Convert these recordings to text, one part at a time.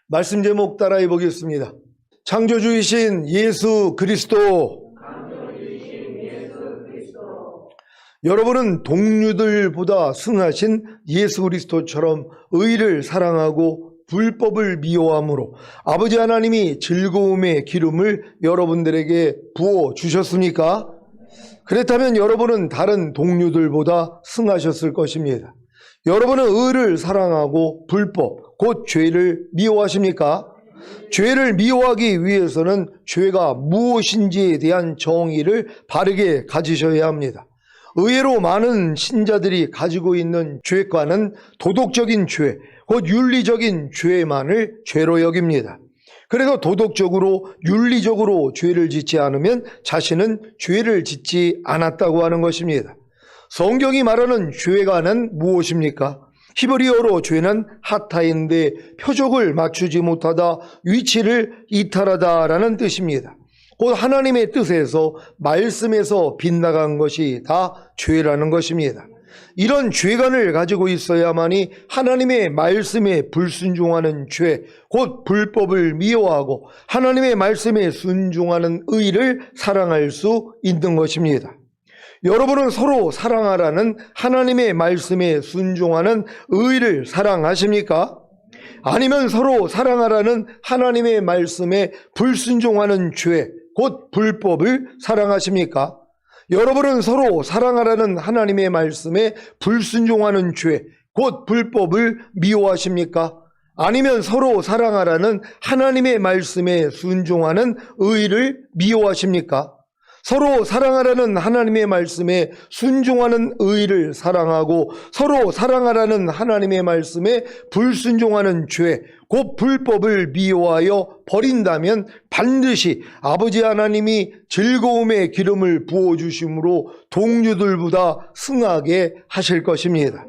말씀 제목 따라해 보겠습니다. 창조주이신 예수 그리스도. 여러분은 동료들보다 승하신 예수 그리스도처럼 의를 사랑하고 불법을 미워함으로 아버지 하나님이 즐거움의 기름을 여러분들에게 부어 주셨습니까? 그렇다면 여러분은 다른 동료들보다 승하셨을 것입니다. 여러분은 의를 사랑하고 불법, 곧 죄를 미워하십니까? 죄를 미워하기 위해서는 죄가 무엇인지에 대한 정의를 바르게 가지셔야 합니다. 의외로 많은 신자들이 가지고 있는 죄과는 도덕적인 죄, 곧 윤리적인 죄만을 죄로 여깁니다. 그래서 도덕적으로 윤리적으로 죄를 짓지 않으면 자신은 죄를 짓지 않았다고 하는 것입니다. 성경이 말하는 죄가는 무엇입니까? 히브리어로 죄는 하타인데 표적을 맞추지 못하다, 위치를 이탈하다라는 뜻입니다. 곧 하나님의 뜻에서 말씀에서 빗나간 것이 다 죄라는 것입니다. 이런 죄관을 가지고 있어야만이 하나님의 말씀에 불순종하는 죄, 곧 불법을 미워하고 하나님의 말씀에 순종하는 의를 사랑할 수 있는 것입니다. 여러분은 서로 사랑하라는 하나님의 말씀에 순종하는 의를 사랑하십니까? 아니면 서로 사랑하라는 하나님의 말씀에 불순종하는 죄, 곧 불법을 사랑하십니까? 여러분은 서로 사랑하라는 하나님의 말씀에 불순종하는 죄, 곧 불법을 미워하십니까? 아니면 서로 사랑하라는 하나님의 말씀에 순종하는 의를 미워하십니까? 서로 사랑하라는 하나님의 말씀에 순종하는 의를 사랑하고 서로 사랑하라는 하나님의 말씀에 불순종하는 죄, 곧 불법을 미워하여 버린다면 반드시 아버지 하나님이 즐거움의 기름을 부어주심으로 동료들보다 승하게 하실 것입니다.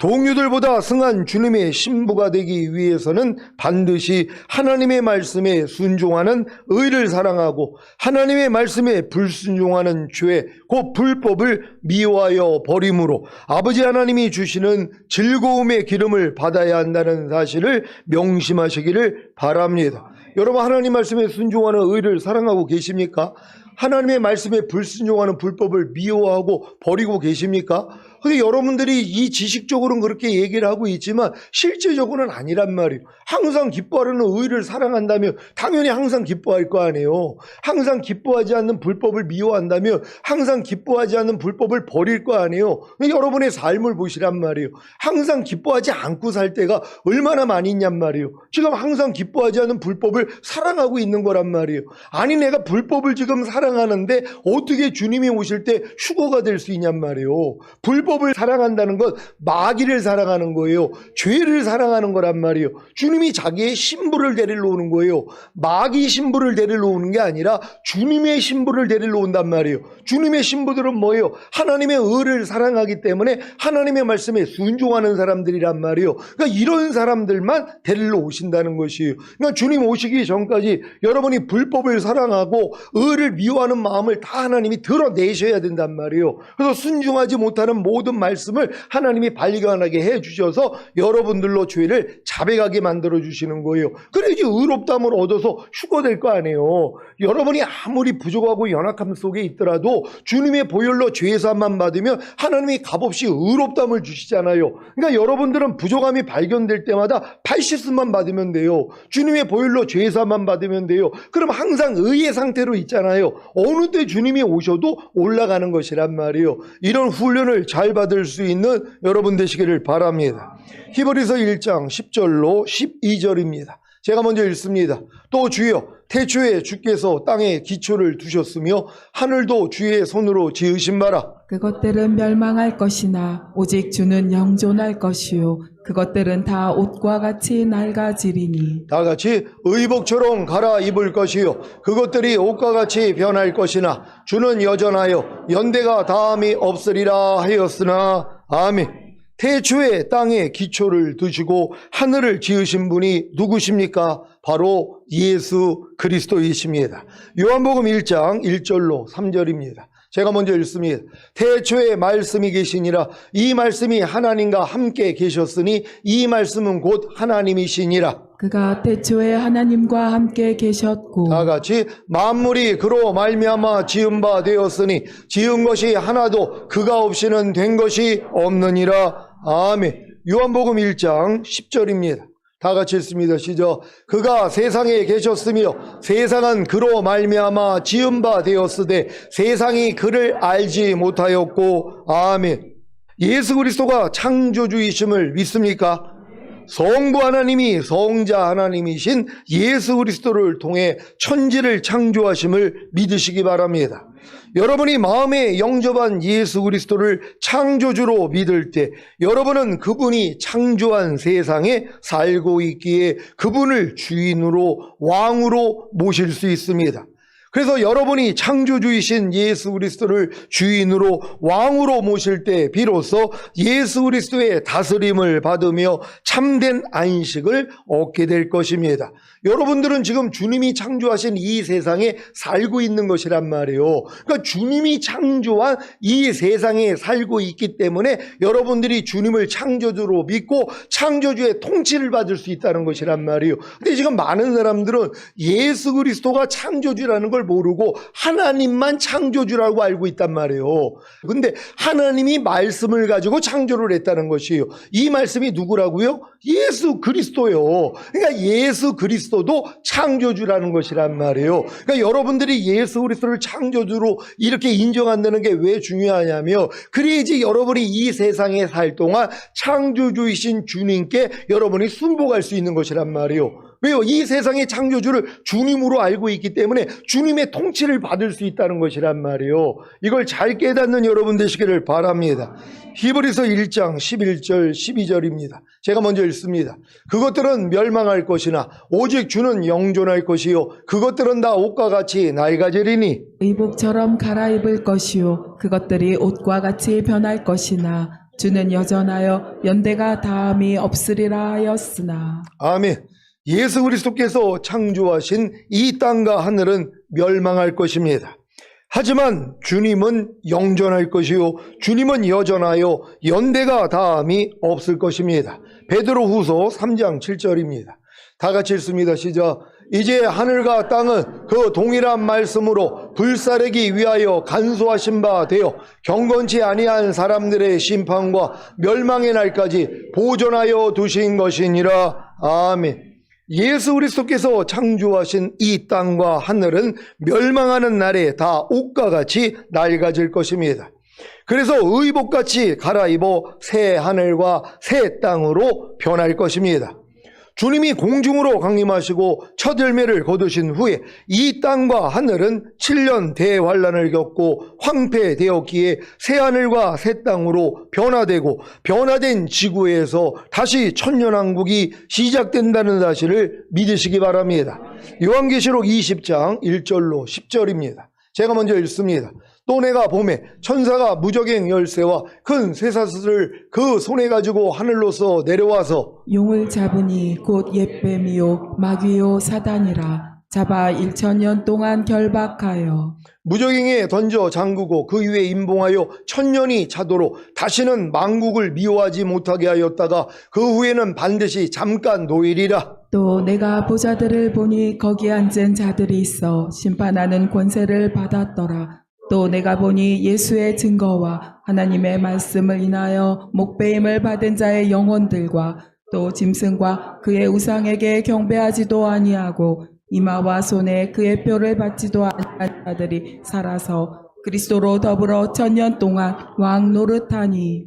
동료들보다 승한 주님의 신부가 되기 위해서는 반드시 하나님의 말씀에 순종하는 의를 사랑하고 하나님의 말씀에 불순종하는 죄, 곧 불법을 미워하여 버림으로 아버지 하나님이 주시는 즐거움의 기름을 받아야 한다는 사실을 명심하시기를 바랍니다. 여러분, 하나님 말씀에 순종하는 의를 사랑하고 계십니까? 하나님의 말씀에 불순종하는 불법을 미워하고 버리고 계십니까? 근데 여러분들이 이 지식적으로는 그렇게 얘기를 하고 있지만 실제적으로는 아니란 말이에요. 항상 기뻐하는 의를 사랑한다면 당연히 항상 기뻐할 거 아니에요. 항상 기뻐하지 않는 불법을 미워한다면 항상 기뻐하지 않는 불법을 버릴 거 아니에요. 여러분의 삶을 보시란 말이에요. 항상 기뻐하지 않고 살 때가 얼마나 많이 있냔 말이에요. 지금 항상 기뻐하지 않는 불법을 사랑하고 있는 거란 말이에요. 아니, 내가 불법을 지금 사랑하는데 어떻게 주님이 오실 때 휴거가 될 수 있냔 말이에요. 불법을 사랑한다는 건 마귀를 사랑하는 거예요. 죄를 사랑하는 거란 말이에요. 주님이 자기의 신부를 데리러 오는 거예요. 마귀 신부를 데리러 오는 게 아니라 주님의 신부를 데리러 온단 말이에요. 주님의 신부들은 뭐예요? 하나님의 의를 사랑하기 때문에 하나님의 말씀에 순종하는 사람들이란 말이에요. 그러니까 이런 사람들만 데리러 오신다는 것이에요. 그러니까 주님 오시기 전까지 여러분이 불법을 사랑하고 의를 미워하는 마음을 다 하나님이 드러내셔야 된단 말이에요. 그래서 순종하지 못하는 모든 말씀을 하나님이 발견하게 해주셔서 여러분들로 죄를 자백하게 만들어주시는 거예요. 그래야지 의롭다함을 얻어서 휴거될 거 아니에요. 여러분이 아무리 부족하고 연약함 속에 있더라도 주님의 보혈로 죄사함만 받으면 하나님이 값없이 의롭다함을 주시잖아요. 그러니까 여러분들은 부족함이 발견될 때마다 발시스만 받으면 돼요. 주님의 보혈로 죄사함만 받으면 돼요. 그럼 항상 의의 상태로 있잖아요. 어느 때 주님이 오셔도 올라가는 것이란 말이에요. 이런 훈련을 잘 받을 수 있는 여러분 되시기를 바랍니다. 히브리서 1장 10절로 12절입니다. 제가 먼저 읽습니다. 또 주여, 태초에 주께서 땅에 기초를 두셨으며 하늘도 주의 손으로 지으신 바라. 그것들은 멸망할 것이나 오직 주는 영존할 것이요 그것들은 다 옷과 같이 낡아지리니. 다 같이 의복처럼 갈아입을 것이요 그것들이 옷과 같이 변할 것이나 주는 여전하여 연대가 다함이 없으리라 하였으나. 아멘. 태초에 땅에 기초를 두시고 하늘을 지으신 분이 누구십니까? 바로 예수 그리스도이십니다. 요한복음 1장 1절로 3절입니다. 제가 먼저 읽습니다. 태초에 말씀이 계시니라. 이 말씀이 하나님과 함께 계셨으니 이 말씀은 곧 하나님이시니라. 그가 태초에 하나님과 함께 계셨고 다 같이 만물이 그로 말미암아 지은 바 되었으니 지은 것이 하나도 그가 없이는 된 것이 없느니라. 아멘. 요한복음 1장 10절입니다. 다 같이 읽습니다. 시작. 그가 세상에 계셨으며 세상은 그로 말미암아 지은 바 되었으되 세상이 그를 알지 못하였고. 아멘. 예수 그리스도가 창조주이심을 믿습니까? 성부 하나님이 성자 하나님이신 예수 그리스도를 통해 천지를 창조하심을 믿으시기 바랍니다. 여러분이 마음에 영접한 예수 그리스도를 창조주로 믿을 때 여러분은 그분이 창조한 세상에 살고 있기에 그분을 주인으로 왕으로 모실 수 있습니다. 그래서 여러분이 창조주이신 예수 그리스도를 주인으로 왕으로 모실 때 비로소 예수 그리스도의 다스림을 받으며 참된 안식을 얻게 될 것입니다. 여러분들은 지금 주님이 창조하신 이 세상에 살고 있는 것이란 말이에요. 그러니까 주님이 창조한 이 세상에 살고 있기 때문에 여러분들이 주님을 창조주로 믿고 창조주의 통치를 받을 수 있다는 것이란 말이에요. 근데 지금 많은 사람들은 예수 그리스도가 창조주라는 걸 모르고 하나님만 창조주라고 알고 있단 말이에요. 근데 하나님이 말씀을 가지고 창조를 했다는 것이에요. 이 말씀이 누구라고요? 예수 그리스도요. 그러니까 예수 그리스도도 창조주라는 것이란 말이에요. 그러니까 여러분들이 예수 그리스도를 창조주로 이렇게 인정한다는 게 왜 중요하냐면 그래야지 여러분이 이 세상에 살 동안 창조주이신 주님께 여러분이 순복할 수 있는 것이란 말이에요. 왜요? 이 세상의 창조주를 주님으로 알고 있기 때문에 주님의 통치를 받을 수 있다는 것이란 말이에요. 이걸 잘 깨닫는 여러분 되시기를 바랍니다. 히브리서 1장 11절 12절입니다. 제가 먼저 읽습니다. 그것들은 멸망할 것이나 오직 주는 영존할 것이요 그것들은 다 옷과 같이 낡아지리니 의복처럼 갈아입을 것이요 그것들이 옷과 같이 변할 것이나 주는 여전하여 연대가 다함이 없으리라 하였으나. 아멘. 예수 그리스도께서 창조하신 이 땅과 하늘은 멸망할 것입니다. 하지만 주님은 영존할 것이요 주님은 여전하여 연대가 다함이 없을 것입니다. 베드로 후서 3장 7절입니다. 다 같이 읽습니다. 시작. 이제 하늘과 땅은 그 동일한 말씀으로 불사르기 위하여 간소하신 바 되어 경건치 아니한 사람들의 심판과 멸망의 날까지 보존하여 두신 것이니라. 아멘. 예수 그리스도께서 창조하신 이 땅과 하늘은 멸망하는 날에 다 옷과 같이 낡아질 것입니다. 그래서 의복같이 갈아입어 새 하늘과 새 땅으로 변할 것입니다. 주님이 공중으로 강림하시고 첫 열매를 거두신 후에 이 땅과 하늘은 7년 대환란을 겪고 황폐되었기에 새 하늘과 새 땅으로 변화되고 변화된 지구에서 다시 천년왕국이 시작된다는 사실을 믿으시기 바랍니다. 요한계시록 20장 1절로 10절입니다. 제가 먼저 읽습니다. 또 내가 보매 천사가 무저갱 열쇠와 큰 쇠사슬을 그 손에 가지고 하늘로서 내려와서 용을 잡으니 곧 옛뱀이요 마귀요 사단이라 잡아 1000년 동안 결박하여 무저갱에 던져 잠그고 그 위에 임봉하여 1000년이 차도록 다시는 만국을 미워하지 못하게 하였다가 그 후에는 반드시 잠깐 노일이라. 또 내가 보자들을 보니 거기 앉은 자들이 있어 심판하는 권세를 받았더라. 또 내가 보니 예수의 증거와 하나님의 말씀을 인하여 목배임을 받은 자의 영혼들과 또 짐승과 그의 우상에게 경배하지도 아니하고 이마와 손에 그의 표를 받지도 아니한 자들이 살아서 그리스도로 더불어 1000년 동안 왕 노릇하니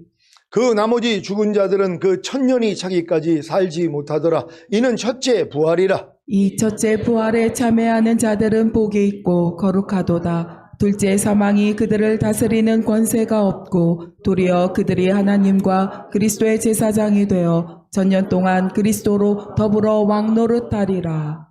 그 나머지 죽은 자들은 그 1000년이 차기까지 살지 못하더라. 이는 첫째 부활이라. 이 첫째 부활에 참여하는 자들은 복이 있고 거룩하도다. 둘째 사망이 그들을 다스리는 권세가 없고 도리어 그들이 하나님과 그리스도의 제사장이 되어 1000년 동안 그리스도로 더불어 왕 노릇하리라.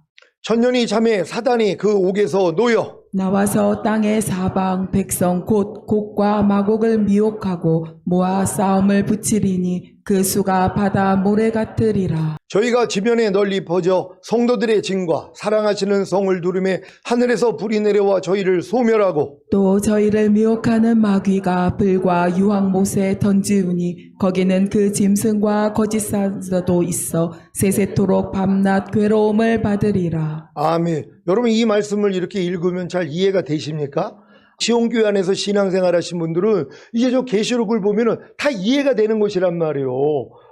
1000년이 참에 사단이 그 옥에서 놓여 나와서 땅의 사방 백성 곧 곡과 마곡을 미혹하고 모아 싸움을 붙이리니 그 수가 바다 모래 같으리라. 저희가 지면에 널리 퍼져 성도들의 증과 사랑하시는 성을 두르매 하늘에서 불이 내려와 저희를 소멸하고 또 저희를 미혹하는 마귀가 불과 유황못에 던지우니 거기는 그 짐승과 거짓 사자도 있어 세세토록 밤낮 괴로움을 받으리라. 아멘. 여러분 이 말씀을 이렇게 읽으면 잘 이해가 되십니까? 지원교회 안에서 신앙생활 하신 분들은 이제 저 계시록을 보면은 다 이해가 되는 것이란 말이에요.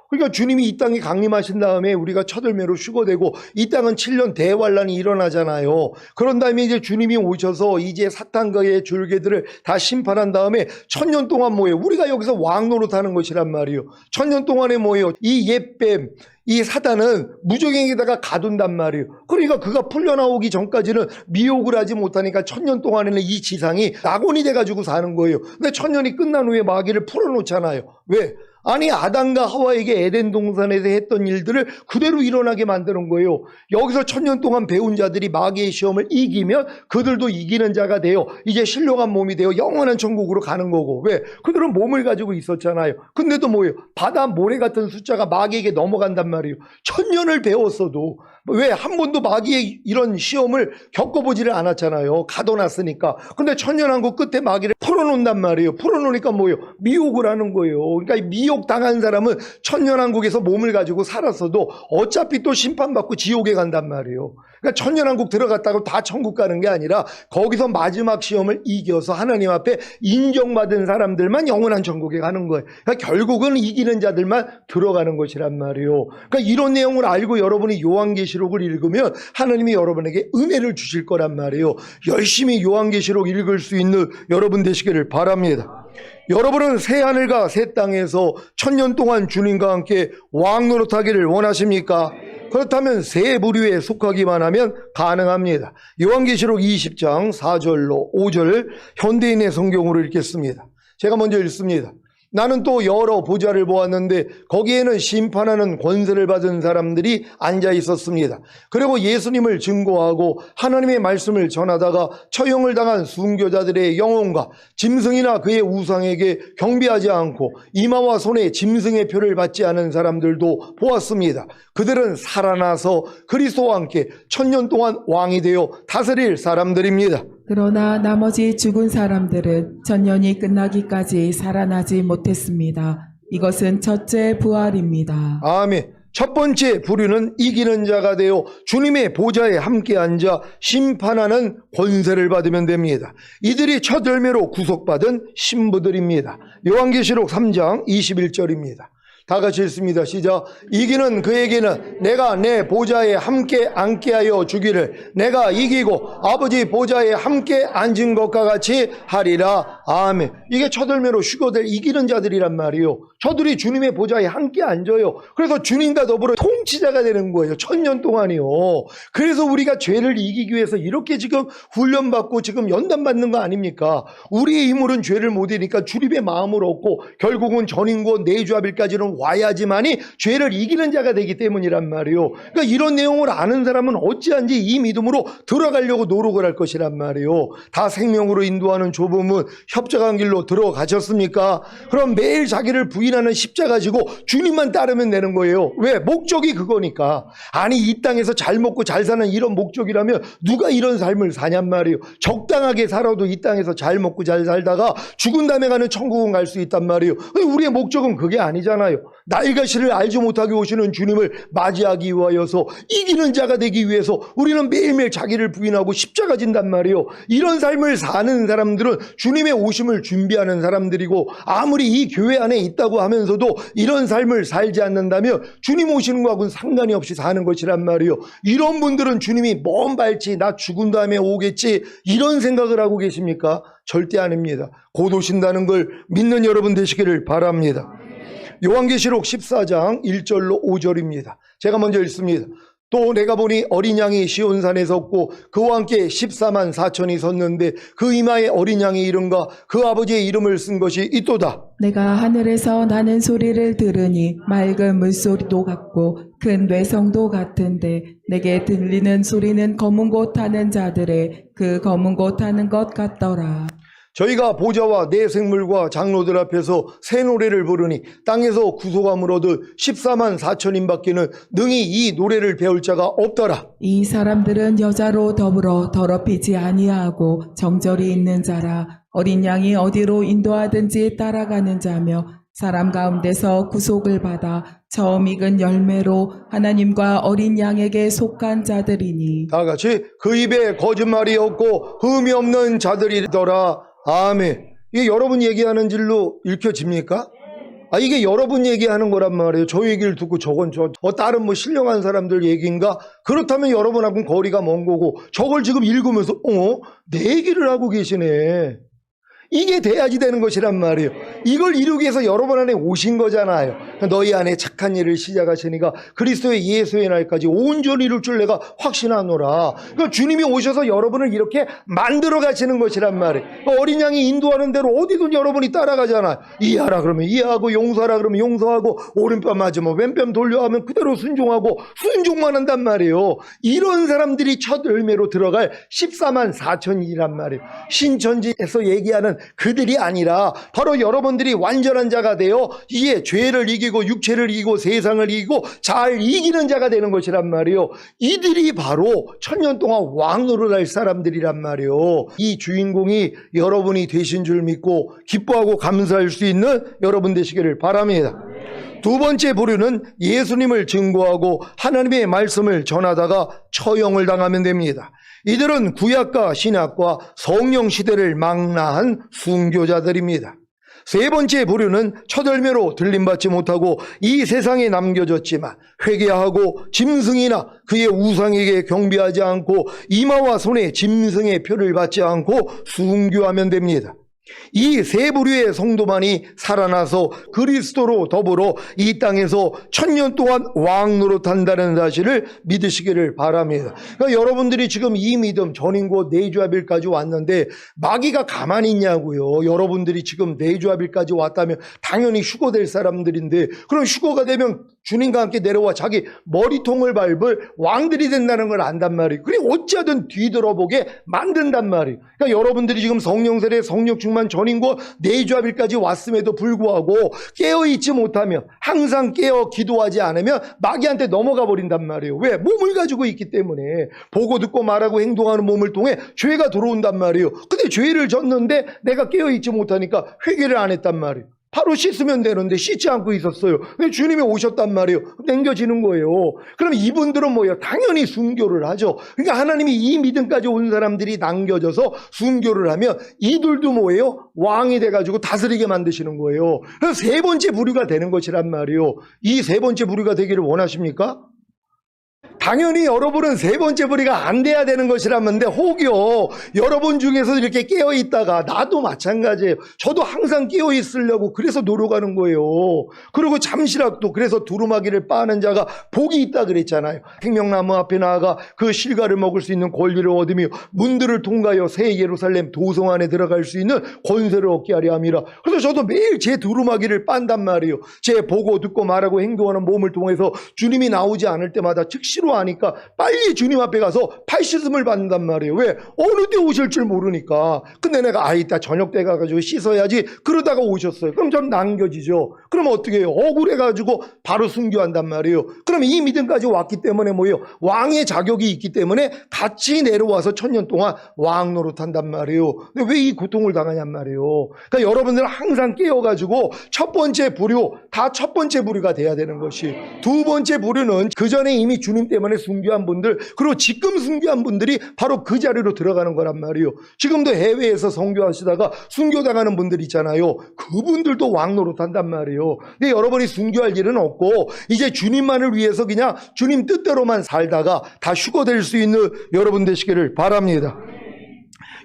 그러니까 주님이 이 땅에 강림하신 다음에 우리가 첫열매로 휴거되고 이 땅은 7년 대환란이 일어나잖아요. 그런 다음에 이제 주님이 오셔서 이제 사탄과의 줄개들을 다 심판한 다음에 1000년 동안 뭐예요? 우리가 여기서 왕노릇하는 것이란 말이에요. 1000년 동안에 뭐예요? 이 옛뱀 이 사단은 무적행에다가 가둔단 말이에요. 그러니까 그가 풀려나오기 전까지는 미혹을 하지 못하니까 1000년 동안에는 이 지상이 낙원이 돼가지고 사는 거예요. 근데 1000년이 끝난 후에 마귀를 풀어놓잖아요. 왜? 아니 아담과 하와에게 에덴 동산에서 했던 일들을 그대로 일어나게 만드는 거예요. 여기서 1000년 동안 배운 자들이 마귀의 시험을 이기면 그들도 이기는 자가 되어 이제 신령한 몸이 되어 영원한 천국으로 가는 거고. 왜? 그들은 몸을 가지고 있었잖아요. 근데도 뭐예요? 바다 모래 같은 숫자가 마귀에게 넘어간단 말이에요. 1000년을 배웠어도 왜? 한 번도 마귀의 이런 시험을 겪어보지를 않았잖아요. 가둬놨으니까. 근데 천년왕국 끝에 마귀를 풀어놓는단 말이에요. 풀어놓으니까 뭐예요? 미혹을 하는 거예요. 그러니까 미혹 당한 사람은 천년왕국에서 몸을 가지고 살았어도 어차피 또 심판받고 지옥에 간단 말이에요. 그러니까 천년왕국 들어갔다고 다 천국 가는 게 아니라 거기서 마지막 시험을 이겨서 하나님 앞에 인정받은 사람들만 영원한 천국에 가는 거예요. 그러니까 결국은 이기는 자들만 들어가는 것이란 말이에요. 그러니까 이런 내용을 알고 여러분이 요한계시록을 읽으면 하나님이 여러분에게 은혜를 주실 거란 말이에요. 열심히 요한계시록 읽을 수 있는 여러분 되시기를 바랍니다. 여러분은 새 하늘과 새 땅에서 1000년 동안 주님과 함께 왕노릇하기를 원하십니까? 그렇다면 새 부류에 속하기만 하면 가능합니다. 요한계시록 20장 4절로 5절 현대인의 성경으로 읽겠습니다. 제가 먼저 읽습니다. 나는 또 여러 보좌를 보았는데 거기에는 심판하는 권세를 받은 사람들이 앉아 있었습니다. 그리고 예수님을 증거하고 하나님의 말씀을 전하다가 처형을 당한 순교자들의 영혼과 짐승이나 그의 우상에게 경배하지 않고 이마와 손에 짐승의 표를 받지 않은 사람들도 보았습니다. 그들은 살아나서 그리스도와 함께 1000년 동안 왕이 되어 다스릴 사람들입니다. 그러나 나머지 죽은 사람들은 천년이 끝나기까지 살아나지 못했습니다. 이것은 첫째 부활입니다. 아멘. 첫 번째 부류는 이기는 자가 되어 주님의 보좌에 함께 앉아 심판하는 권세를 받으면 됩니다. 이들이 첫 열매로 구속받은 신부들입니다. 요한계시록 3장 21절입니다. 다 같이 읽습니다. 시작. 이기는 그에게는 내가 내 보좌에 함께 앉게 하여 주기를 내가 이기고 아버지 보좌에 함께 앉은 것과 같이 하리라. 아멘. 이게 첫 열매로 휴거될 이기는 자들이란 말이에요. 저들이 주님의 보좌에 함께 앉아요. 그래서 주님과 더불어 통치자가 되는 거예요. 1000년 동안이요. 그래서 우리가 죄를 이기기 위해서 이렇게 지금 훈련받고 지금 연단받는 거 아닙니까? 우리의 힘으로는 죄를 못 이기니까 주님의 마음을 얻고 결국은 전인권 내주합일까지는 와야지만이 죄를 이기는 자가 되기 때문이란 말이에요. 그러니까 이런 내용을 아는 사람은 어찌한지 이 믿음으로 들어가려고 노력을 할 것이란 말이에요. 다 생명으로 인도하는 좁은 문 협착한 길로 들어가셨습니까? 그럼 매일 자기를 부인하는 십자가 지고 주님만 따르면 되는 거예요. 왜? 목적이 그거니까. 아니 이 땅에서 잘 먹고 잘 사는 이런 목적이라면 누가 이런 삶을 사냔 말이에요. 적당하게 살아도 이 땅에서 잘 먹고 잘 살다가 죽은 다음에 가는 천국은 갈 수 있단 말이에요. 우리의 목적은 그게 아니잖아요. 날가시를 알지 못하게 오시는 주님을 맞이하기 위하여서 이기는 자가 되기 위해서 우리는 매일매일 자기를 부인하고 십자가 진단 말이에요. 이런 삶을 사는 사람들은 주님의 오심을 준비하는 사람들이고 아무리 이 교회 안에 있다고 하면서도 이런 삶을 살지 않는다면 주님 오시는 것하고는 상관이 없이 사는 것이란 말이에요. 이런 분들은 주님이 먼 발치 나 죽은 다음에 오겠지 이런 생각을 하고 계십니까? 절대 아닙니다. 곧 오신다는 걸 믿는 여러분 되시기를 바랍니다. 요한계시록 14장 1절로 5절입니다. 제가 먼저 읽습니다. 또 내가 보니 어린 양이 시온산에 섰고 그와 함께 14만 4천이 섰는데 그 이마에 어린 양의 이름과 그 아버지의 이름을 쓴 것이 있도다. 내가 하늘에서 나는 소리를 들으니 맑은 물소리도 같고 큰 뇌성도 같은데 내게 들리는 소리는 검은 곳 타는 자들의 그 검은 곳 타는 것 같더라. 저희가 보좌와 내 생물과 장로들 앞에서 새 노래를 부르니 땅에서 구속함을 얻을 14만 4천인 밖에는 능히 이 노래를 배울 자가 없더라. 이 사람들은 여자로 더불어 더럽히지 아니하고 정절이 있는 자라. 어린 양이 어디로 인도하든지 따라가는 자며 사람 가운데서 구속을 받아 처음 익은 열매로 하나님과 어린 양에게 속한 자들이니. 다 같이 그 입에 거짓말이 없고 흠이 없는 자들이더라. 아멘. 이게 여러분 얘기하는 질로 읽혀집니까? 이게 여러분 얘기하는 거란 말이에요. 저 얘기를 듣고 저건 다른 뭐 신령한 사람들 얘기인가? 그렇다면 여러분하고는 거리가 먼 거고 저걸 지금 읽으면서 내 얘기를 하고 계시네. 이게 돼야지 되는 것이란 말이에요. 이걸 이루기 위해서 여러분 안에 오신 거잖아요. 너희 안에 착한 일을 시작하시니까 그리스도의 예수의 날까지 온전히 이룰 줄 내가 확신하노라. 그러니까 주님이 오셔서 여러분을 이렇게 만들어 가시는 것이란 말이에요. 어린 양이 인도하는 대로 어디든 여러분이 따라가잖아요. 이해하라 그러면 이해하고 용서하라 그러면 용서하고 오른뺨 맞으면 왼뺨 돌려 하면 그대로 순종하고 순종만 한단 말이에요. 이런 사람들이 첫 열매로 들어갈 14만 4천이란 말이에요. 신천지에서 얘기하는 그들이 아니라 바로 여러분들이 완전한 자가 되어 이게 죄를 이기고 육체를 이기고 세상을 이기고 잘 이기는 자가 되는 것이란 말이에요. 이들이 바로 천년 동안 왕 노릇할 사람들이란 말이에요. 이 주인공이 여러분이 되신 줄 믿고 기뻐하고 감사할 수 있는 여러분 되시기를 바랍니다. 두 번째 부류는 예수님을 증거하고 하나님의 말씀을 전하다가 처형을 당하면 됩니다. 이들은 구약과 신약과 성령 시대를 망라한 순교자들입니다. 세 번째 부류는 첫 열매로 들림받지 못하고 이 세상에 남겨졌지만 회개하고 짐승이나 그의 우상에게 경배하지 않고 이마와 손에 짐승의 표를 받지 않고 순교하면 됩니다. 이 세 부류의 성도만이 살아나서 그리스도로 더불어 이 땅에서 천년 동안 왕 노릇한다는 사실을 믿으시기를 바랍니다. 그러니까 여러분들이 지금 이 믿음 전인고 내주합일까지 왔는데 마귀가 가만히 있냐고요. 여러분들이 지금 내주합일까지 왔다면 당연히 휴거될 사람들인데 그럼 휴거가 되면 주님과 함께 내려와 자기 머리통을 밟을 왕들이 된다는 걸 안단 말이에요. 그래 어찌하든 뒤돌아보게 만든단 말이에요. 그러니까 여러분들이 지금 성령 세례 성령 충만 전인고 내주합일까지 왔음에도 불구하고 깨어있지 못하면 항상 깨어 기도하지 않으면 마귀한테 넘어가 버린단 말이에요. 왜? 몸을 가지고 있기 때문에 보고 듣고 말하고 행동하는 몸을 통해 죄가 들어온단 말이에요. 근데 죄를 졌는데 내가 깨어있지 못하니까 회개를 안 했단 말이에요. 바로 씻으면 되는데 씻지 않고 있었어요. 주님이 오셨단 말이에요. 남겨지는 거예요. 그럼 이분들은 뭐예요? 당연히 순교를 하죠. 그러니까 하나님이 이 믿음까지 온 사람들이 남겨져서 순교를 하면 이들도 뭐예요? 왕이 돼가지고 다스리게 만드시는 거예요. 그래서 세 번째 부류가 되는 것이란 말이에요. 이 세 번째 부류가 되기를 원하십니까? 당연히 여러분은 세 번째 부류가 안 돼야 되는 것이라는데 혹여 여러분 중에서 이렇게 깨어있다가 나도 마찬가지예요. 저도 항상 깨어있으려고 그래서 노력하는 거예요. 그리고 잠시라도 그래서 두루마기를 빠는 자가 복이 있다 그랬잖아요. 생명나무 앞에 나아가 그 실과를 먹을 수 있는 권리를 얻으며 문들을 통과하여 새 예루살렘 도성 안에 들어갈 수 있는 권세를 얻게 하려 함이라. 그래서 저도 매일 제 두루마기를 빤단 말이에요. 제 보고 듣고 말하고 행동하는 몸을 통해서 주님이 나오지 않을 때마다 즉시로 아니까 빨리 주님 앞에 가서 팔씻음을 받는단 말이에요. 왜? 어느 때 오실 줄 모르니까. 근데 내가 이따 저녁 때 가가지고 씻어야지 그러다가 오셨어요. 그럼 전 남겨지죠. 그럼 어떻게 해요? 억울해가지고 바로 순교한단 말이에요. 그럼 이 믿음까지 왔기 때문에 뭐예요? 왕의 자격이 있기 때문에 같이 내려와서 천년 동안 왕 노릇한단 말이에요. 근데 왜 이 고통을 당하냔 말이에요. 그러니까 여러분들은 항상 깨어가지고 첫 번째 부류, 다 첫 번째 부류가 돼야 되는 것이. 두 번째 부류는 그 전에 이미 주님 때문에 순교한 분들, 그리고 지금 순교한 분들이 바로 그 자리로 들어가는 거란 말이에요. 지금도 해외에서 선교하시다가 순교당하는 분들 있잖아요. 그분들도 왕 노릇한단 말이에요. 근데 여러분이 순교할 일은 없고 이제 주님만을 위해서 그냥 주님 뜻대로만 살다가 다 휴거될 수 있는 여러분 되시기를 바랍니다.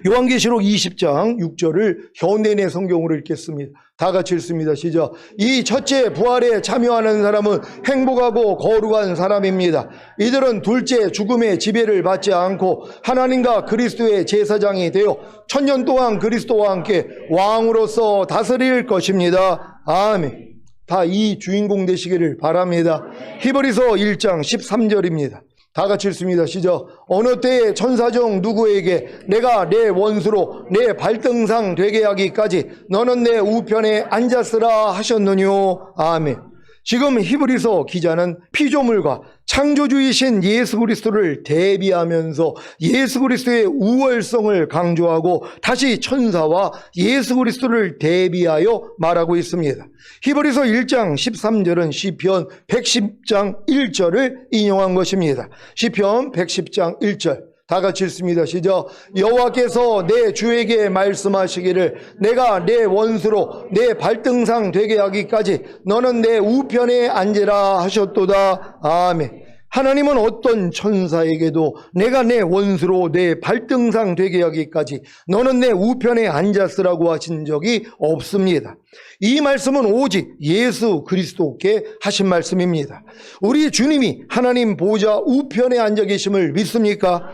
요한계시록 20장 6절을 현대인의 성경으로 읽겠습니다. 다 같이 읽습니다. 시작. 이 첫째 부활에 참여하는 사람은 행복하고 거룩한 사람입니다. 이들은 둘째 죽음의 지배를 받지 않고 하나님과 그리스도의 제사장이 되어 천년 동안 그리스도와 함께 왕으로서 다스릴 것입니다. 아멘. 다 이 주인공 되시기를 바랍니다. 히브리서 1장 13절입니다. 다 같이 읽습니다. 시작. 어느 때에 천사 중 누구에게 내가 내 원수로 내 발등상 되게 하기까지 너는 내 우편에 앉았으라 하셨느뇨. 아멘. 지금 히브리서 기자는 피조물과 창조주이신 예수 그리스도를 대비하면서 예수 그리스도의 우월성을 강조하고 다시 천사와 예수 그리스도를 대비하여 말하고 있습니다. 히브리서 1장 13절은 시편 110장 1절을 인용한 것입니다. 시편 110장 1절 다 같이 읽습니다. 시작. 여호와께서 내 주에게 말씀하시기를 내가 내 원수로 내 발등상 되게 하기까지 너는 내 우편에 앉으라 하셨도다. 아멘. 하나님은 어떤 천사에게도 내가 내 원수로 내 발등상 되게 하기까지 너는 내 우편에 앉았으라고 하신 적이 없습니다. 이 말씀은 오직 예수 그리스도께 하신 말씀입니다. 우리 주님이 하나님 보좌 우편에 앉아 계심을 믿습니까?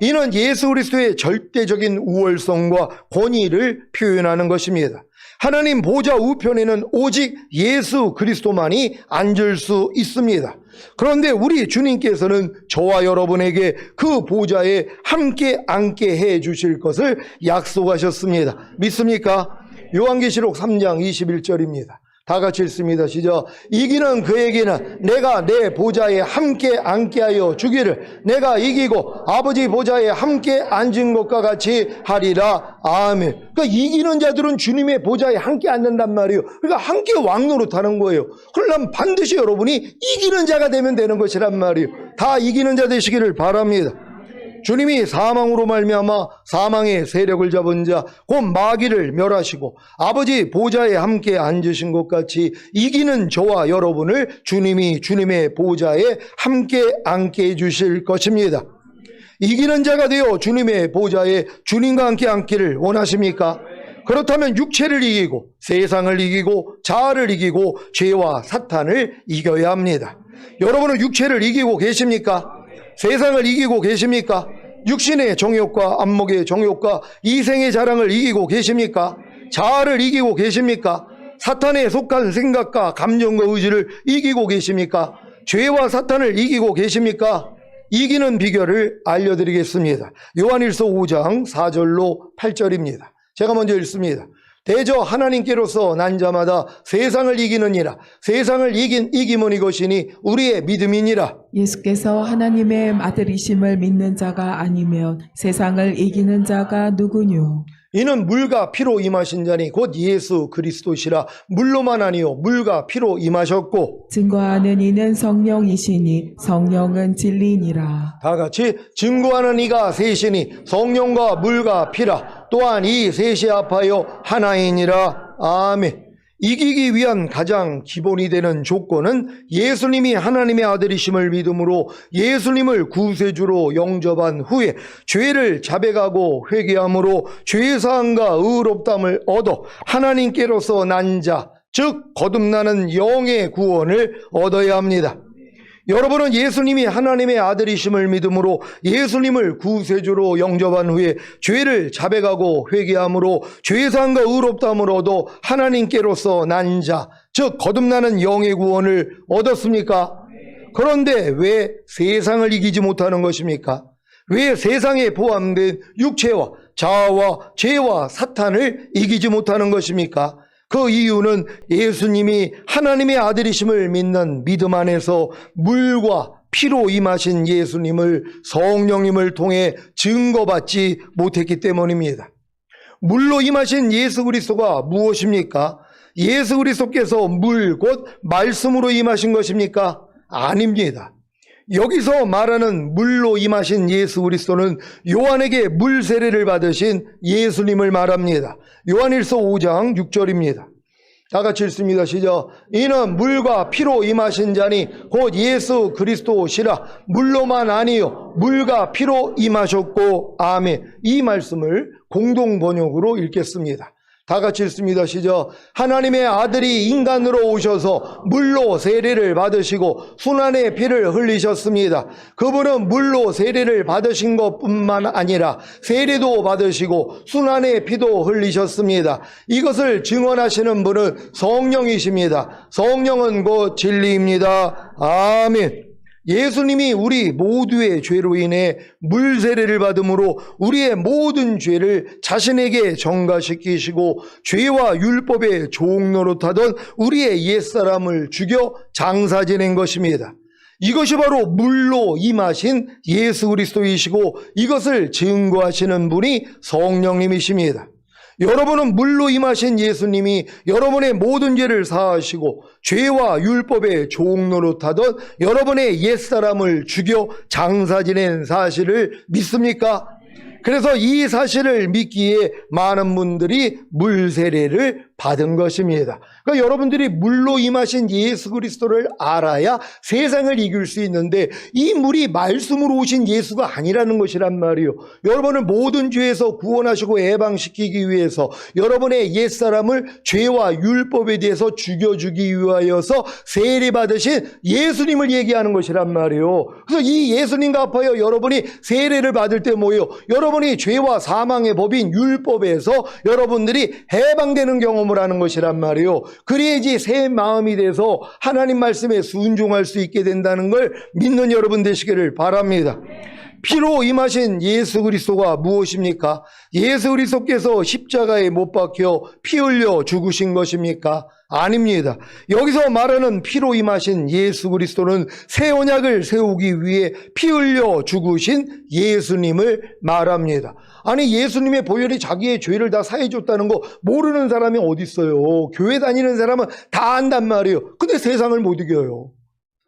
이는 예수 그리스도의 절대적인 우월성과 권위를 표현하는 것입니다. 하나님 보좌 우편에는 오직 예수 그리스도만이 앉을 수 있습니다. 그런데 우리 주님께서는 저와 여러분에게 그 보좌에 함께 앉게 해 주실 것을 약속하셨습니다. 믿습니까? 요한계시록 3장 21절입니다. 다 같이 읽습니다. 시작. 이기는 그에게는 내가 내 보좌에 함께 앉게 하여 주기를 내가 이기고 아버지 보좌에 함께 앉은 것과 같이 하리라. 아멘. 그러니까 이기는 자들은 주님의 보좌에 함께 앉는단 말이에요. 그러니까 함께 왕노릇하는 거예요. 그러려면 반드시 여러분이 이기는 자가 되면 되는 것이란 말이에요. 다 이기는 자 되시기를 바랍니다. 주님이 사망으로 말미암아 사망의 세력을 잡은 자 곧 마귀를 멸하시고 아버지 보좌에 함께 앉으신 것 같이 이기는 저와 여러분을 주님이 주님의 보좌에 함께 앉게 해주실 것입니다. 이기는 자가 되어 주님의 보좌에 주님과 함께 앉기를 원하십니까? 그렇다면 육체를 이기고 세상을 이기고 자아를 이기고 죄와 사탄을 이겨야 합니다. 여러분은 육체를 이기고 계십니까? 세상을 이기고 계십니까? 육신의 정욕과 안목의 정욕과 이생의 자랑을 이기고 계십니까? 자아를 이기고 계십니까? 사탄에 속한 생각과 감정과 의지를 이기고 계십니까? 죄와 사탄을 이기고 계십니까? 이기는 비결을 알려드리겠습니다. 요한일서 5장 4절로 8절입니다. 제가 먼저 읽습니다. 대저 하나님께로서 난 자마다 세상을 이기느니라. 세상을 이김은 이것이니 우리의 믿음이니라. 예수께서 하나님의 아들이심을 믿는 자가 아니면 세상을 이기는 자가 누구뇨? 이는 물과 피로 임하신 자니 곧 예수 그리스도시라. 물로만 아니요 물과 피로 임하셨고 증거하는 이는 성령이시니 성령은 진리니라. 다 같이 증거하는 이가 셋이니 성령과 물과 피라. 또한 이 셋이 합하여 하나이니라. 아멘. 이기기 위한 가장 기본이 되는 조건은 예수님이 하나님의 아들이심을 믿음으로 예수님을 구세주로 영접한 후에 죄를 자백하고 회개함으로 죄사함과 의롭다함을 얻어 하나님께로서 난 자, 즉 거듭나는 영의 구원을 얻어야 합니다. 여러분은 예수님이 하나님의 아들이심을 믿음으로 예수님을 구세주로 영접한 후에 죄를 자백하고 회개함으로 죄사함과 의롭다함을 얻어 하나님께로서 난 자, 즉 거듭나는 영의 구원을 얻었습니까? 그런데 왜 세상을 이기지 못하는 것입니까? 왜 세상에 포함된 육체와 자아와 죄와 사탄을 이기지 못하는 것입니까? 그 이유는 예수님이 하나님의 아들이심을 믿는 믿음 안에서 물과 피로 임하신 예수님을 성령님을 통해 증거받지 못했기 때문입니다. 물로 임하신 예수 그리스도가 무엇입니까? 예수 그리스도께서 물 곧 말씀으로 임하신 것입니까? 아닙니다. 여기서 말하는 물로 임하신 예수 그리스도는 요한에게 물 세례를 받으신 예수님을 말합니다. 요한일서 5장 6절입니다. 다 같이 읽습니다. 시작. 이는 물과 피로 임하신 자니 곧 예수 그리스도시라. 물로만 아니요 물과 피로 임하셨고. 아멘. 이 말씀을 공동 번역으로 읽겠습니다. 다 같이 읽습니다. 시작. 하나님의 아들이 인간으로 오셔서 물로 세례를 받으시고 순환의 피를 흘리셨습니다. 그분은 물로 세례를 받으신 것뿐만 아니라 세례도 받으시고 순환의 피도 흘리셨습니다. 이것을 증언하시는 분은 성령이십니다. 성령은 곧 진리입니다. 아멘. 예수님이 우리 모두의 죄로 인해 물세례를 받음으로 우리의 모든 죄를 자신에게 전가시키시고 죄와 율법의 종노릇하던 우리의 옛사람을 죽여 장사 지낸 것입니다. 이것이 바로 물로 임하신 예수 그리스도이시고 이것을 증거하시는 분이 성령님이십니다. 여러분은 물로 임하신 예수님이 여러분의 모든 죄를 사하시고 죄와 율법의 종노릇하던 여러분의 옛사람을 죽여 장사 지낸 사실을 믿습니까? 그래서 이 사실을 믿기에 많은 분들이 물세례를 받은 것입니다. 그러니까 여러분들이 물로 임하신 예수 그리스도를 알아야 세상을 이길 수 있는데 이 물이 말씀으로 오신 예수가 아니라는 것이란 말이요. 여러분을 모든 죄에서 구원하시고 해방시키기 위해서 여러분의 옛사람을 죄와 율법에 대해서 죽여주기 위하여서 세례받으신 예수님을 얘기하는 것이란 말이요. 그래서 이 예수님과 합하여 여러분이 세례를 받을 때 뭐예요? 여러분이 죄와 사망의 법인 율법에서 여러분들이 해방되는 경험을 하는 것이란 말이에요. 그래야지 새 마음이 돼서 하나님 말씀에 순종할 수 있게 된다는 걸 믿는 여러분 되시기를 바랍니다. 피로 임하신 예수 그리스도가 무엇입니까? 예수 그리스도께서 십자가에 못 박혀 피 흘려 죽으신 것입니까? 아닙니다. 여기서 말하는 피로 임하신 예수 그리스도는 새 언약을 세우기 위해 피 흘려 죽으신 예수님을 말합니다. 아니 예수님의 보혈이 자기의 죄를 다 사해줬다는 거 모르는 사람이 어디 있어요. 교회 다니는 사람은 다 안단 말이에요. 근데 세상을 못 이겨요.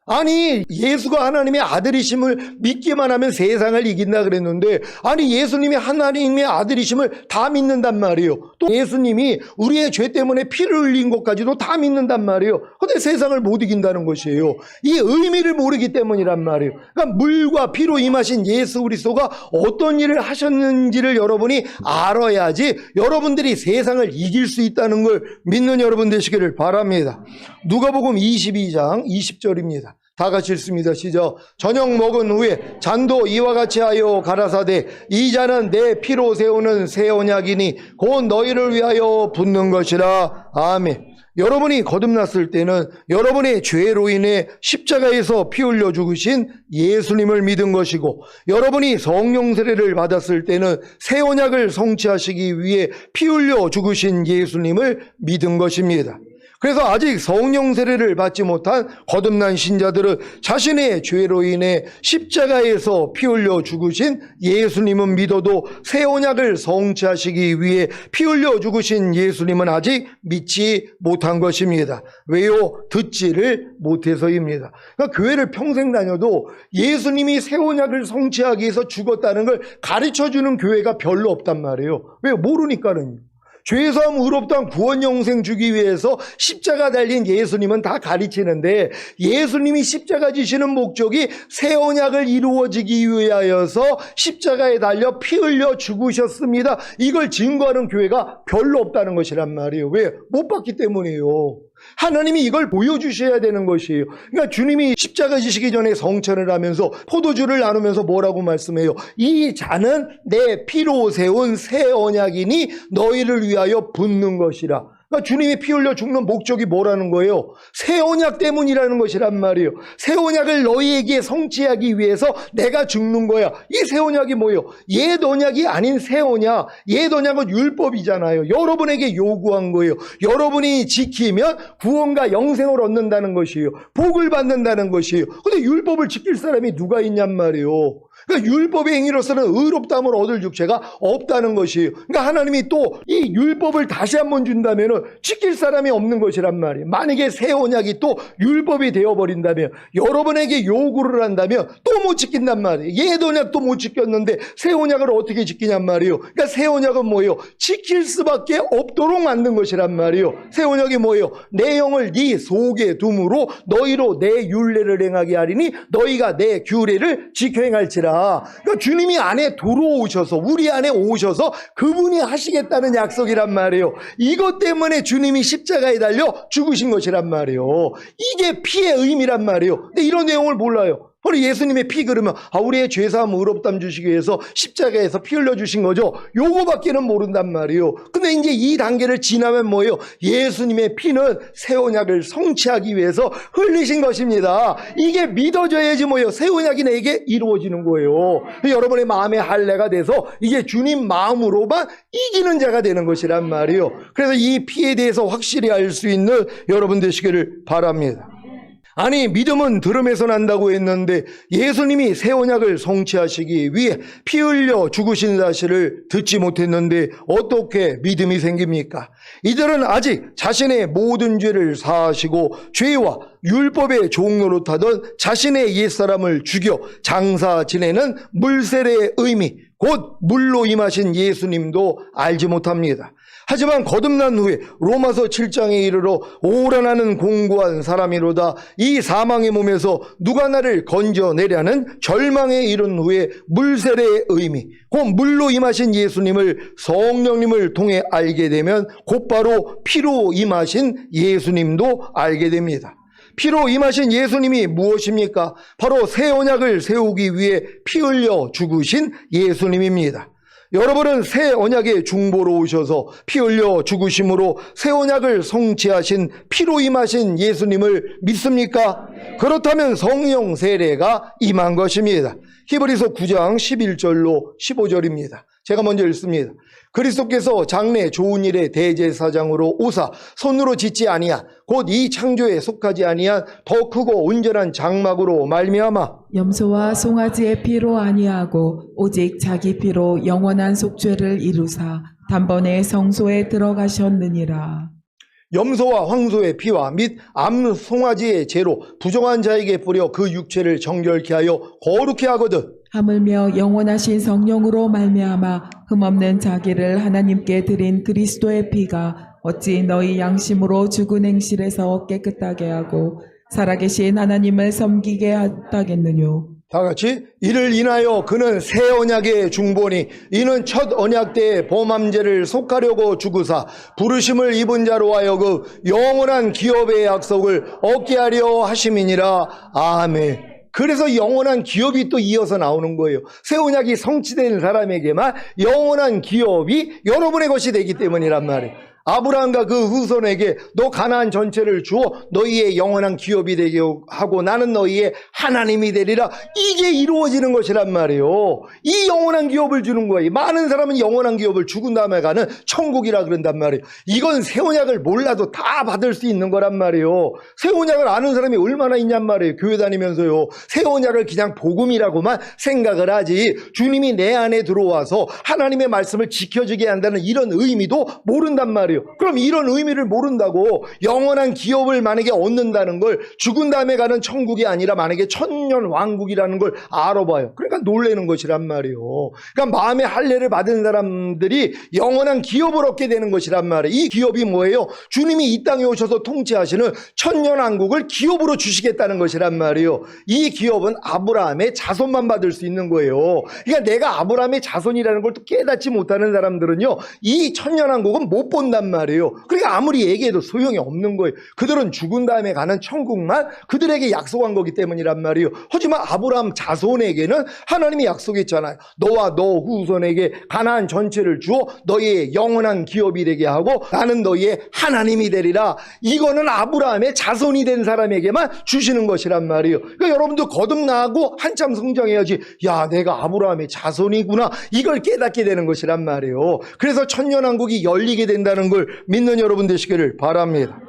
아니 예수가 하나님의 아들이심을 믿기만 하면 세상을 이긴다 그랬는데 아니 예수님이 하나님의 아들이심을 다 믿는단 말이에요. 또 예수님이 우리의 죄 때문에 피를 흘린 것까지도 다 믿는단 말이에요. 근데 세상을 못 이긴다는 것이에요. 이 의미를 모르기 때문이란 말이에요. 그러니까 물과 피로 임하신 예수 그리스도가 어떤 일을 하셨는지를 여러분이 알아야지 여러분들이 세상을 이길 수 있다는 걸 믿는 여러분 되시기를 바랍니다. 누가복음 22장 20절입니다. 다 같이 읽습니다. 시작. 저녁 먹은 후에 잔도 이와 같이 하여 가라사대 이 잔은 내 피로 세우는 새 언약이니 곧 너희를 위하여 붓는 것이라. 아멘. 여러분이 거듭났을 때는 여러분의 죄로 인해 십자가에서 피 흘려 죽으신 예수님을 믿은 것이고 여러분이 성령 세례를 받았을 때는 새 언약을 성취하시기 위해 피 흘려 죽으신 예수님을 믿은 것입니다. 그래서 아직 성령 세례를 받지 못한 거듭난 신자들은 자신의 죄로 인해 십자가에서 피 흘려 죽으신 예수님은 믿어도 새 언약을 성취하시기 위해 피 흘려 죽으신 예수님은 아직 믿지 못한 것입니다. 왜요? 듣지를 못해서입니다. 그러니까 교회를 평생 다녀도 예수님이 새 언약을 성취하기 위해서 죽었다는 걸 가르쳐주는 교회가 별로 없단 말이에요. 왜요? 모르니까는. 죄사함 의롭다한 구원 영생 주기 위해서 십자가 달린 예수님은 다 가르치는데 예수님이 십자가 지시는 목적이 새 언약을 이루어지기 위하여서 십자가에 달려 피 흘려 죽으셨습니다. 이걸 증거하는 교회가 별로 없다는 것이란 말이에요. 왜? 못 봤기 때문이에요. 하나님이 이걸 보여주셔야 되는 것이에요. 그러니까 주님이 십자가 지시기 전에 성찬을 하면서 포도주를 나누면서 뭐라고 말씀해요? 이 잔은 내 피로 세운 새 언약이니 너희를 위하여 붓는 것이라. 그러니까 주님이 피 흘려 죽는 목적이 뭐라는 거예요? 새 언약 때문이라는 것이란 말이에요. 새 언약을 너희에게 성취하기 위해서 내가 죽는 거야. 이 새 언약이 뭐예요? 옛 언약이 아닌 새 언약. 옛 언약은 율법이잖아요. 여러분에게 요구한 거예요. 여러분이 지키면 구원과 영생을 얻는다는 것이에요. 복을 받는다는 것이에요. 근데 율법을 지킬 사람이 누가 있냔 말이에요. 그러니까 율법의 행위로서는 의롭다함을 얻을 육체가 없다는 것이에요. 그러니까 하나님이 또 이 율법을 다시 한번 준다면 지킬 사람이 없는 것이란 말이에요. 만약에 새 언약이 또 율법이 되어버린다면 여러분에게 요구를 한다면 또 못 지킨단 말이에요. 옛 언약도 못 지켰는데 새 언약을 어떻게 지키냔 말이에요. 그러니까 새 언약은 뭐예요? 지킬 수밖에 없도록 만든 것이란 말이에요. 새 언약이 뭐예요? 내 영을 네 속에 둠으로 너희로 내 율례를 행하게 하리니 너희가 내 규례를 지켜 행할지라. 그러니까 주님이 안에 들어오셔서 우리 안에 오셔서 그분이 하시겠다는 약속이란 말이에요. 이것 때문에 주님이 십자가에 달려 죽으신 것이란 말이에요. 이게 피의 의미란 말이에요. 근데 이런 내용을 몰라요. 우리 예수님의 피 그러면 우리의 죄사함 의롭담 주시기 위해서 십자가에서 피 흘려주신 거죠. 요거밖에는 모른단 말이에요. 근데 이제 이 단계를 지나면 뭐예요? 예수님의 피는 새 언약을 성취하기 위해서 흘리신 것입니다. 이게 믿어져야지 뭐예요? 새 언약이 내게 이루어지는 거예요. 여러분의 마음의 할례가 돼서 이게 주님 마음으로만 이기는 자가 되는 것이란 말이에요. 그래서 이 피에 대해서 확실히 알 수 있는 여러분 되시기를 바랍니다. 아니, 믿음은 들음에서 난다고 했는데 예수님이 새 언약을 성취하시기 위해 피 흘려 죽으신 사실을 듣지 못했는데 어떻게 믿음이 생깁니까? 이들은 아직 자신의 모든 죄를 사하시고 죄와 율법의 종로로 타던 자신의 옛사람을 죽여 장사 지내는 물세례의 의미, 곧 물로 임하신 예수님도 알지 못합니다. 하지만 거듭난 후에 로마서 7장에 이르러 오라 나는 공고한 사람이로다 이 사망의 몸에서 누가 나를 건져내려는 절망에 이른 후에 물세례의 의미, 곧 물로 임하신 예수님을 성령님을 통해 알게 되면 곧바로 피로 임하신 예수님도 알게 됩니다. 피로 임하신 예수님이 무엇입니까? 바로 새 언약을 세우기 위해 피 흘려 죽으신 예수님입니다. 여러분은 새 언약의 중보로 오셔서 피 흘려 죽으심으로 새 언약을 성취하신 피로 임하신 예수님을 믿습니까? 그렇다면 성령 세례가 임한 것입니다. 히브리서 9장 11절로 15절입니다. 제가 먼저 읽습니다. 그리스도께서 장래 좋은 일의 대제사장으로 오사 손으로 짓지 아니한 곧 이 창조에 속하지 아니한 더 크고 온전한 장막으로 말미암아 염소와 송아지의 피로 아니하고 오직 자기 피로 영원한 속죄를 이루사 단번에 성소에 들어가셨느니라. 염소와 황소의 피와 및 암 송아지의 죄로 부정한 자에게 뿌려 그 육체를 정결케 하여 거룩케 하거든. 하물며 영원하신 성령으로 말미암아 흠없는 자기를 하나님께 드린 그리스도의 피가 어찌 너희 양심으로 죽은 행실에서 깨끗하게 하고 살아계신 하나님을 섬기게 하다겠느뇨. 다 같이 이를 인하여 그는 새 언약의 중보니 이는 첫 언약 때의 범함죄를 속하려고 죽으사 부르심을 입은 자로 하여금 영원한 기업의 약속을 얻게 하려 하심이니라. 아멘. 그래서 영원한 기업이 또 이어서 나오는 거예요. 새 언약이 성취된 사람에게만 영원한 기업이 여러분의 것이 되기 때문이란 말이에요. 아브라함과 그 후손에게 너 가나안 전체를 주어 너희의 영원한 기업이 되게 하고 나는 너희의 하나님이 되리라. 이게 이루어지는 것이란 말이에요. 이 영원한 기업을 주는 거예요. 많은 사람은 영원한 기업을 죽은 다음에 가는 천국이라 그런단 말이에요. 이건 새 언약을 몰라도 다 받을 수 있는 거란 말이에요. 새 언약을 아는 사람이 얼마나 있냔 말이에요. 교회 다니면서요. 새 언약을 그냥 복음이라고만 생각을 하지 주님이 내 안에 들어와서 하나님의 말씀을 지켜주게 한다는 이런 의미도 모른단 말이에요. 그럼 이런 의미를 모른다고 영원한 기업을 만약에 얻는다는 걸 죽은 다음에 가는 천국이 아니라 만약에 천년 왕국이라는 걸 알아봐요. 그러니까 놀라는 것이란 말이에요. 그러니까 마음의 할례를 받은 사람들이 영원한 기업을 얻게 되는 것이란 말이에요. 이 기업이 뭐예요? 주님이 이 땅에 오셔서 통치하시는 천년 왕국을 기업으로 주시겠다는 것이란 말이에요. 이 기업은 아브라함의 자손만 받을 수 있는 거예요. 그러니까 내가 아브라함의 자손이라는 걸 또 깨닫지 못하는 사람들은요, 이 천년 왕국은 못 본단 말이에요. 그러니까 아무리 얘기해도 소용이 없는 거예요. 그들은 죽은 다음에 가는 천국만 그들에게 약속한 거기 때문이란 말이에요. 하지만 아브라함 자손에게는 하나님이 약속했잖아요. 너와 너 후손에게 가나안 전체를 주어 너희의 영원한 기업이 되게 하고 나는 너희의 하나님이 되리라. 이거는 아브라함의 자손이 된 사람에게만 주시는 것이란 말이에요. 그러니까 여러분도 거듭나고 한참 성장해야지 야 내가 아브라함의 자손이구나 이걸 깨닫게 되는 것이란 말이에요. 그래서 천년왕국이 열리게 된다는 걸 믿는 여러분 되시기를 바랍니다.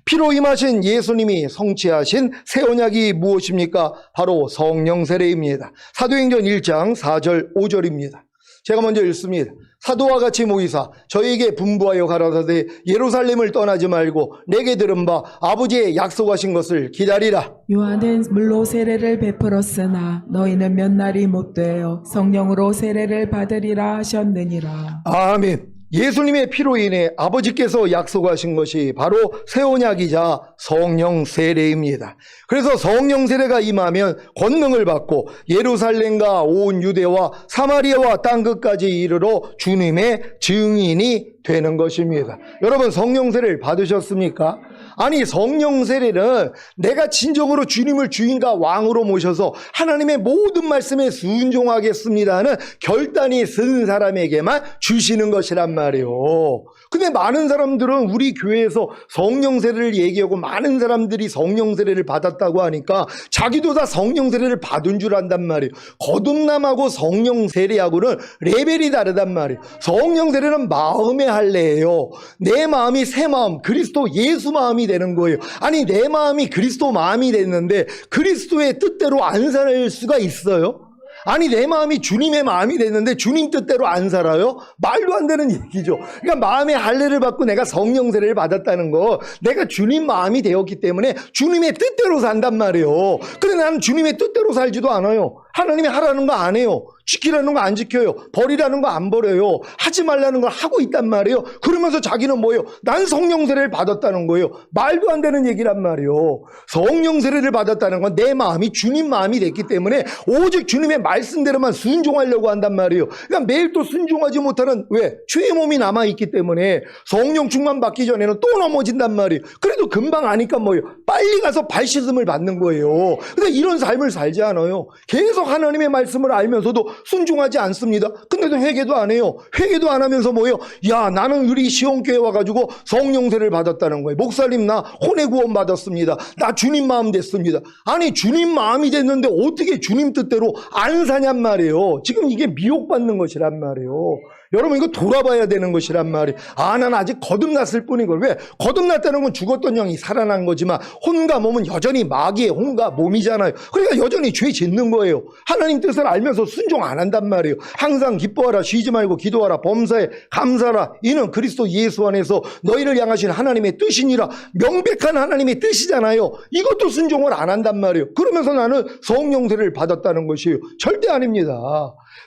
피로 임하신 예수님이 성취하신 새 언약이 무엇입니까? 바로 성령 세례입니다. 사도행전 1장 4절 5절입니다. 제가 먼저 읽습니다. 사도와 같이 모이사 저에게 분부하여 가라사대 예루살렘을 떠나지 말고 내게 들은 바 아버지의 약속하신 것을 기다리라. 요한은 물로 세례를 베풀었으나 너희는 몇 날이 못 되어 성령으로 세례를 받으리라 하셨느니라. 아멘. 예수님의 피로 인해 아버지께서 약속하신 것이 바로 새 언약이자 성령 세례입니다. 그래서 성령 세례가 임하면 권능을 받고 예루살렘과 온 유대와 사마리아와 땅끝까지 이르러 주님의 증인이 되는 것입니다. 여러분, 성령 세례를 받으셨습니까? 아니, 성령 세례는 내가 진정으로 주님을 주인과 왕으로 모셔서 하나님의 모든 말씀에 순종하겠습니다는 결단이 쓴 사람에게만 주시는 것이란 말이에요. 근데 많은 사람들은 우리 교회에서 성령 세례를 얘기하고 많은 사람들이 성령 세례를 받았다고 하니까 자기도 다 성령 세례를 받은 줄 안단 말이에요. 거듭남하고 성령 세례하고는 레벨이 다르단 말이에요. 성령 세례는 마음의 할례예요. 내 마음이 새 마음, 그리스도 예수 마음이 되는 거예요. 아니, 내 마음이 그리스도 마음이 됐는데 그리스도의 뜻대로 안 살 수가 있어요? 아니, 내 마음이 주님의 마음이 됐는데 주님 뜻대로 안 살아요? 말도 안 되는 얘기죠. 그러니까 마음의 할례를 받고 내가 성령 세례를 받았다는 거, 내가 주님 마음이 되었기 때문에 주님의 뜻대로 산단 말이에요. 근데 나는 주님의 뜻대로 살지도 않아요. 하나님이 하라는 거 안 해요. 지키라는 거 안 지켜요. 버리라는 거 안 버려요. 하지 말라는 걸 하고 있단 말이에요. 그러면서 자기는 뭐예요? 난 성령 세례를 받았다는 거예요. 말도 안 되는 얘기란 말이에요. 성령 세례를 받았다는 건 내 마음이 주님 마음이 됐기 때문에 오직 주님의 말씀대로만 순종하려고 한단 말이에요. 그러니까 매일 또 순종하지 못하는, 왜? 죄의 몸이 남아있기 때문에 성령 충만 받기 전에는 또 넘어진단 말이에요. 그래도 금방 아니까 뭐예요? 빨리 가서 발 씻음을 받는 거예요. 근데 이런 삶을 살지 않아요. 계속 하나님의 말씀을 알면서도 순종하지 않습니다. 근데도 회개도 안 해요. 회개도 안 하면서 뭐예요? 야, 나는 우리 시온교회 와가지고 성령세를 받았다는 거예요. 목사님, 나 혼의 구원 받았습니다. 나 주님 마음 됐습니다. 아니, 주님 마음이 됐는데 어떻게 주님 뜻대로 안 사냔 말이에요. 지금 이게 미혹받는 것이란 말이에요. 여러분, 이거 돌아봐야 되는 것이란 말이에요. 아, 난 아직 거듭났을 뿐이걸. 왜? 거듭났다는 건 죽었던 영이 살아난 거지만 혼과 몸은 여전히 마귀의 혼과 몸이잖아요. 그러니까 여전히 죄 짓는 거예요. 하나님 뜻을 알면서 순종 안 한단 말이에요. 항상 기뻐하라, 쉬지 말고 기도하라, 범사에 감사하라. 이는 그리스도 예수 안에서 너희를 향하신 하나님의 뜻이니라. 명백한 하나님의 뜻이잖아요. 이것도 순종을 안 한단 말이에요. 그러면서 나는 성령세를 받았다는 것이에요. 절대 아닙니다.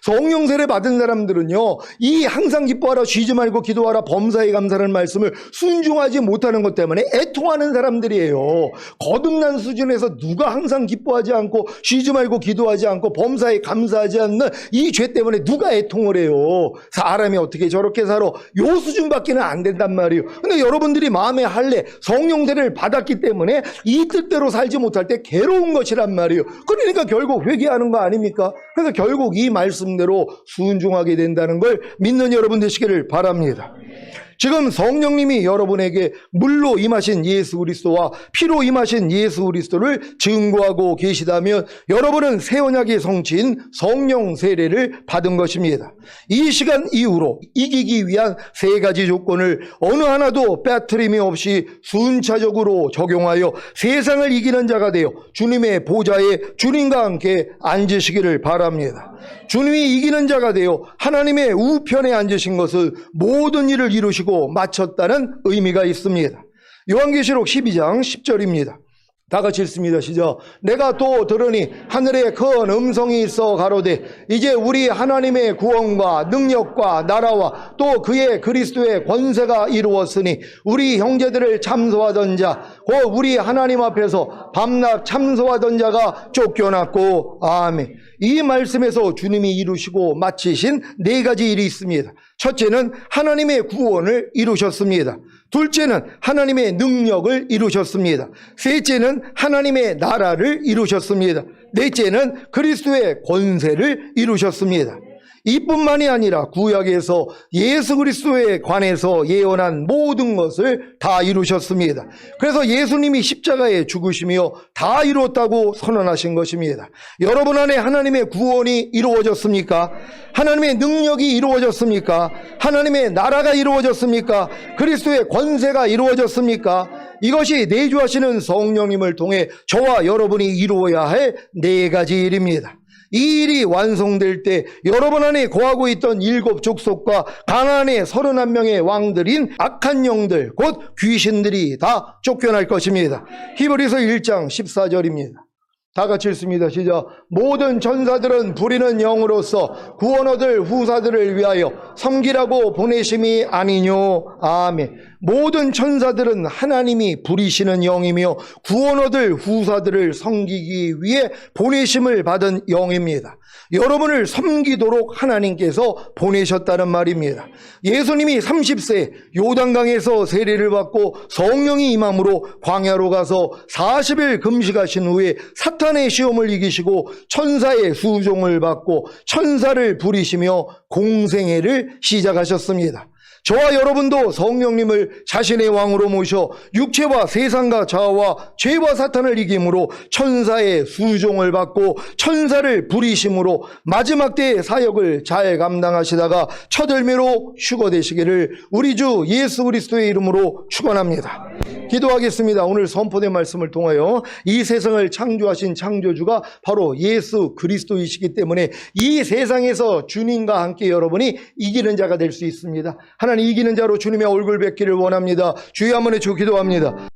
성령세를 받은 사람들은요, 이 항상 기뻐하라, 쉬지 말고 기도하라, 범사에 감사라는 말씀을 순종하지 못하는 것 때문에 애통하는 사람들이에요. 거듭난 수준에서 누가 항상 기뻐하지 않고 쉬지 말고 기도하지 않고 범사에 감사하지 않는 이 죄 때문에 누가 애통을 해요? 사람이 어떻게 저렇게 살아? 요 수준밖에는 안 된단 말이에요. 근데 여러분들이 마음의 할례, 성령세를 받았기 때문에 이 뜻대로 살지 못할 때 괴로운 것이란 말이에요. 그러니까 결국 회개하는 거 아닙니까? 그래서 결국 이 말씀대로 순종하게 된다는 걸 믿는 여러분 되시기를 바랍니다. 지금 성령님이 여러분에게 물로 임하신 예수 그리스도와 피로 임하신 예수 그리스도를 증거하고 계시다면 여러분은 새 언약의 성취인 성령 세례를 받은 것입니다. 이 시간 이후로 이기기 위한 세 가지 조건을 어느 하나도 빼트림이 없이 순차적으로 적용하여 세상을 이기는 자가 되어 주님의 보좌에 주님과 함께 앉으시기를 바랍니다. 주님이 이기는 자가 되어 하나님의 우편에 앉으신 것은 모든 일을 이루시고 마쳤다는 의미가 있습니다. 요한계시록 12장 10절입니다. 다 같이 읽습니다. 시작. 내가 또 들으니 하늘에 큰 음성이 있어 가로되 이제 우리 하나님의 구원과 능력과 나라와 또 그의 그리스도의 권세가 이루었으니 우리 형제들을 참소하던 자 곧 우리 하나님 앞에서 밤낮 참소하던 자가 쫓겨났고 아멘. 이 말씀에서 주님이 이루시고 마치신 네 가지 일이 있습니다. 첫째는 하나님의 구원을 이루셨습니다. 둘째는 하나님의 능력을 이루셨습니다. 셋째는 하나님의 나라를 이루셨습니다. 넷째는 그리스도의 권세를 이루셨습니다. 이뿐만이 아니라 구약에서 예수 그리스도에 관해서 예언한 모든 것을 다 이루셨습니다. 그래서 예수님이 십자가에 죽으시며 다 이루었다고 선언하신 것입니다. 여러분 안에 하나님의 구원이 이루어졌습니까? 하나님의 능력이 이루어졌습니까? 하나님의 나라가 이루어졌습니까? 그리스도의 권세가 이루어졌습니까? 이것이 내주하시는 성령님을 통해 저와 여러분이 이루어야 할 네 가지 일입니다. 이 일이 완성될 때 여러분 안에 거하고 있던 7 족속과 가나안의 31명의 왕들인 악한 영들 곧 귀신들이 다 쫓겨날 것입니다. 히브리서 1장 14절입니다. 다 같이 읽습니다. 시작. 모든 천사들은 부리는 영으로서 구원 얻을 후사들을 위하여 섬기라고 보내심이 아니뇨. 아멘. 모든 천사들은 하나님이 부리시는 영이며 구원 얻을 후사들을 섬기기 위해 보내심을 받은 영입니다. 여러분을 섬기도록 하나님께서 보내셨다는 말입니다. 예수님이 30세 요단강에서 세례를 받고 성령이 임함으로 광야로 가서 40일 금식하신 후에 사탄의 시험을 이기시고 천사의 수종을 받고 천사를 부리시며 공생애를 시작하셨습니다. 저와 여러분도 성령님을 자신의 왕으로 모셔 육체와 세상과 자아와 죄와 사탄을 이김으로 천사의 수종을 받고 천사를 부리심으로 마지막 때의 사역을 잘 감당하시다가 첫 열매로 휴거되시기를 우리 주 예수 그리스도의 이름으로 축원합니다. 기도하겠습니다. 오늘 선포된 말씀을 통하여 이 세상을 창조하신 창조주가 바로 예수 그리스도이시기 때문에 이 세상에서 주님과 함께 여러분이 이기는 자가 될 수 있습니다. 하나님, 이기는 자로 주님의 얼굴 뵙기를 원합니다. 주여 한번 해주 기도합니다.